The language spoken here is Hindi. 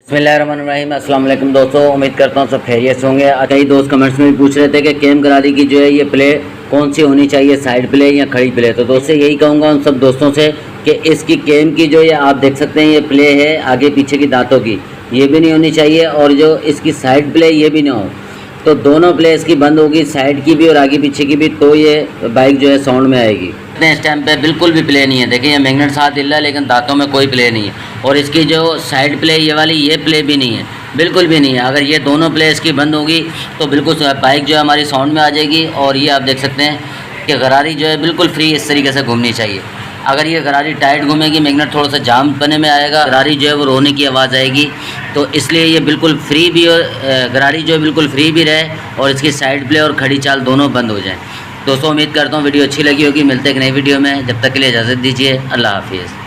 बिस्मिल्लाहिर्रहमानिर्रहीम। अस्सलाम वालेकुम दोस्तों, उम्मीद करता हूँ सब खैरियत से होंगे। कई दोस्त कमेंट्स में भी पूछ रहे थे कि केम गरारी की जो है ये प्ले कौन सी होनी चाहिए, साइड प्ले या खड़ी प्ले। तो दोस्तों यही कहूँगा उन सब दोस्तों से कि इसकी केम की जो ये आप देख सकते हैं ये प्ले है आगे पीछे की दांतों की, ये भी नहीं होनी चाहिए, और जो इसकी साइड प्ले ये भी ना हो। तो दोनों प्ले इसकी बंद होगी, साइड की भी और आगे पीछे की भी, तो ये बाइक जो है साउंड में आएगी। इस टाइम पे बिल्कुल भी प्ले नहीं है। देखिए ये मैग्नेट साथ हिल रहा है लेकिन दांतों में कोई प्ले नहीं है। और इसकी जो साइड प्ले ये वाली, ये प्ले भी नहीं है, बिल्कुल भी नहीं है। अगर ये दोनों प्ले इसकी बंद होगी तो बिल्कुल बाइक जो है हमारी साउंड में आ जाएगी। और ये आप देख सकते हैं कि गरारी जो है बिल्कुल फ्री इस तरीके से घूमनी चाहिए। अगर ये गरारी टाइट घूमेगी, मैग्नेट थोड़ा सा जाम बने में आएगा, गरारी जो है वो रोने की आवाज़ आएगी। तो इसलिए ये बिल्कुल फ्री भी, और गरारी जो है बिल्कुल फ्री भी रहे और इसकी साइड प्ले और खड़ी चाल दोनों बंद हो जाएँ। दोस्तों उम्मीद करता हूँ वीडियो अच्छी लगी होगी। मिलते हैं एक नई वीडियो में, जब तक के लिए इजाज़त दीजिए। अल्लाह हाफिज़।